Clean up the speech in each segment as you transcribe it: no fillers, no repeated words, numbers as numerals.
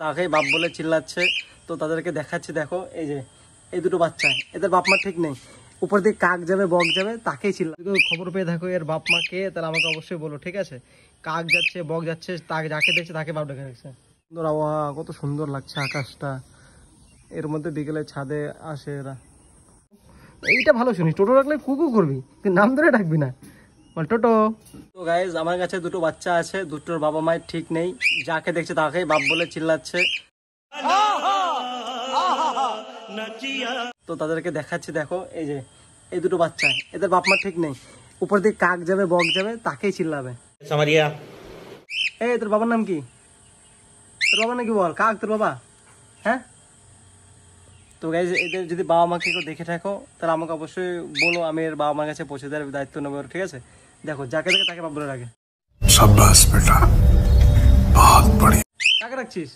তাকেই বাপ বলে চিল্লাচ্ছে। তো তাদেরকে দেখাচ্ছি, দেখো এই যে এই দুটো বাচ্চা, এদের বাপ মা ঠিক নেই, উপর দিয়ে কাক যাবে বক যাবে তাকেই চিল্লা। খবর পেয়ে দেখো এর বাপ মা কে, তাহলে আমাকে অবশ্যই বলো, ঠিক আছে? কাক যাচ্ছে বক যাচ্ছে, তাকে যাকে দেখছে তাকে বাপ ডেকে রাখছে। সুন্দর আবহাওয়া, কত সুন্দর লাগছে আকাশটা, এর মধ্যে বিকেলে ছাদে আসে এরা। এইটা ভালো শুনিস, টোটো রাখলে কুকু করবি, তুই নাম ধরে ডাকবি না, বল টোটো। তো গাইজ আমার কাছে দুটো বাচ্চা আছে, দুটোর বাবা মায়ের ঠিক নেই, যাকে দেখছে তাকেই বাপ বলে চিল্লাচ্ছে। তো তাদেরকে দেখাচ্ছি, দেখো এই যে এই দুটো বাচ্চা, এদের বাপ মা ঠিক নেই, উপর দিয়ে কাক যাবে বক যাবে তাকেই চিল্লাবে। এই তোর বাবার নাম কি? তোর বাবার নাকি বল, কাক তোর বাবা? হ্যাঁ। তো গাইজ এদের যদি বাবা মাকে কেউ দেখে থাকো তাহলে আমাকে অবশ্যই বলো, আমি এর বাবা মার কাছে পৌঁছে দেওয়ার দায়িত্ব নেবো, ঠিক আছে? দেখো যাকে দেখে তাকে বাপ বলে রাখে। শাবাশ বেটা, বহুত বড়িয়া। কাকে রাখছিস?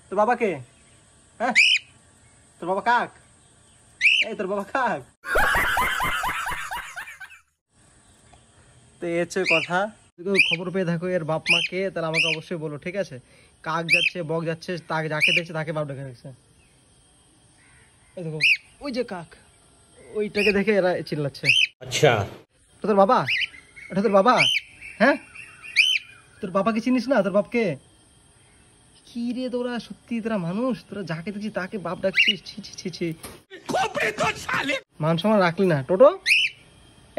তোর বাবা কে? হ্যাঁ, তোর বাবা কাক? এই তোর বাবা কাক? তো এই হচ্ছে কথা। খবর পেয়ে দেখো এর বাপ মা কে, তাহলে আমাকে অবশ্যই বলো, ঠিক আছে? কাক যাচ্ছে বক যাচ্ছে, তাকে যাকে দেখছে তাকে বাপ ডেকে রাখছে। দেখো ওই যে কাক, ওইটাকে দেখে এরা চিল্লাচ্ছে। আচ্ছা, তোর বাবা? ওটা তোর বাবা? হ্যাঁ, তোর বাবাকে চিনিস না? তোর বাপকে? কি রে তোরা, সত্যি তোরা মানুষ? তোরা যাকে দেখছিস তাকে বাপ ডাকছিস, ছি ছি ছি ছি। মান সম্মান রাখলি না টোটো।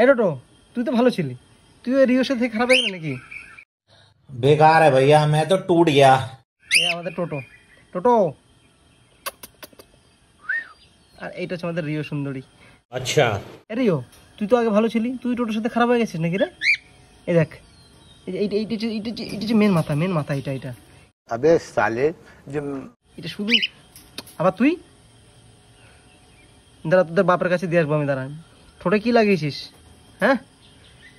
এ টোটো, তুই তো ভালো ছিলি, তুই ওই রিওসের থেকে খারাপ হয়ে গেল নাকি? বেকার है भैया, मैं तो टूट गया। এ আমাদের টোটো, টোটো। আর এইটা হচ্ছে আমাদের রিও সুন্দরী। আচ্ছা রিও, তুই তো আগে ভালো ছিলি, তুই টোটোর সাথে খারাপ হয়ে গেছিস নাকি রে? এই দেখ, এইটা মেন মাথা, মেন মাথা এটা এটা। আবে সালে, এটা শুধু। আবার তুই দাঁড়া, তোদের বাপের কাছে দিয়ে আসবো আমি, দাঁড়া। ঠোঁটে কি লাগিয়েছিস? হ্যাঁ,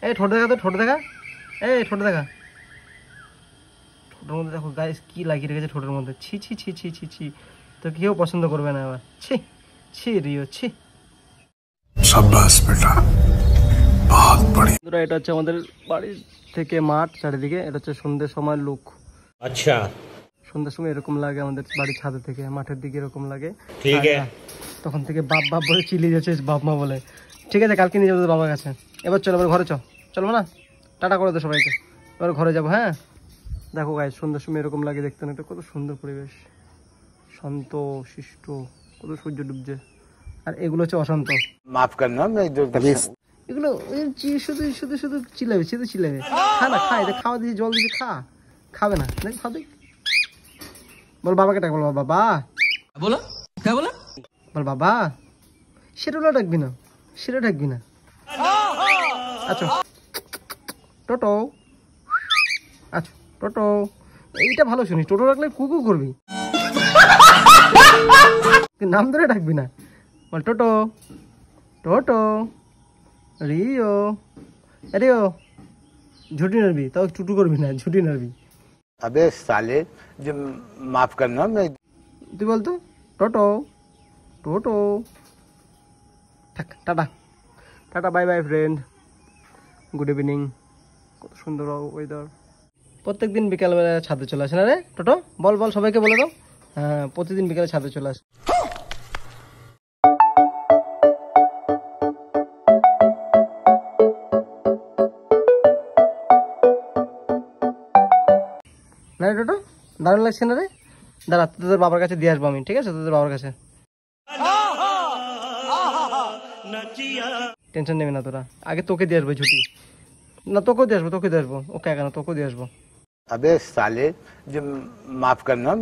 এই ঠোঁট দেখা, তো ঠোঁট দেখা, এই ঠোঁট দেখা, ঠোঁটের মধ্যে দেখো গাইস কি লাগিয়ে রেখেছে ঠোঁটের মধ্যে, ছি ছি ছি ছি ছি ছি। তো কেউ পছন্দ করবে না আবার, ছি ছি রিও ছি। শাবাশ বেটা, বহুত বড়িয়া। এটা হচ্ছে আমাদের বাড়ির থেকে মাঠ চারিদিকে, এটা হচ্ছে সন্ধ্যের সময় লুক। আচ্ছা, সন্ধ্যার সময় এরকম লাগে আমাদের বাড়ির ছাদের থেকে, মাঠের দিকে এরকম লাগে। ঠিক আছে, তখন থেকে বাপ বাপ বলে চিল্লিয়ে যাচ্ছে, বাপ মা বলে। ঠিক আছে, কালকে নিয়ে যাবো তোর বাবার কাছে। এবার চলো, এবার ঘরে চলবো না? টাটা করে দে সবাইকে, এবার ঘরে যাবো। হ্যাঁ, দেখো গাইস সন্ধ্যার সময় এরকম লাগে দেখতে, না? এটা কত সুন্দর পরিবেশ, শান্ত শিষ্ট, কত সূর্য ডুবছে। আর এগুলো হচ্ছে অশান্ত, মাফ করনা, এগুলো শুধু শুধু শুধু চিল্লাবে, শুধু চিল্লাবে। খা না, খা, এটা খাওয়া দিয়ে জল দিয়ে খা, খাবে না, খাবে। বল বাবাকে ডাক, বল বাবা, বলো বলো, বল বাবা। সেটা ডাকবি না, সেটা ডাকবি না। আচ্ছা টোটো, আচ্ছা টোটো, এইটা ভালো শুনিস, টোটো রাখলে কুকু করবি, নাম ধরে ডাকবি না, বল টোটো টোটো। রিও, রিও, ঝুটি নাড়বি, তাও টুটু করবি না, ঝুটি নাড়বি। আবে সালে, মাফ করনা, তুই বলতো টোটো টোটো। থাক, tata tata, bye bye friend, good evening. কত সুন্দর ওয়েদার। প্রত্যেকদিন বিকালবেলা ছাদে চলে আসে না রে টোটো? বল বল, সবাইকে বলে দাও। হ্যাঁ, প্রতিদিন বিকালে ছাদে চলে আসে। না রে টোটো, দারুণ লাগছে না রে? দাঁড়া, তোদের বাবার কাছে দিয়ে আসবো আমি, ঠিক আছে? তোদের বাবার কাছে টেনশন নেবে না তোরা, আগে তোকে দিয়ে আসবো ঝুটি। না, তোকেও দিয়ে আসবো, তোকে দিয়ে আসবো, ওকে কেন, তোকেও দিয়ে আসবো। আবে সালে, মাফ করনা,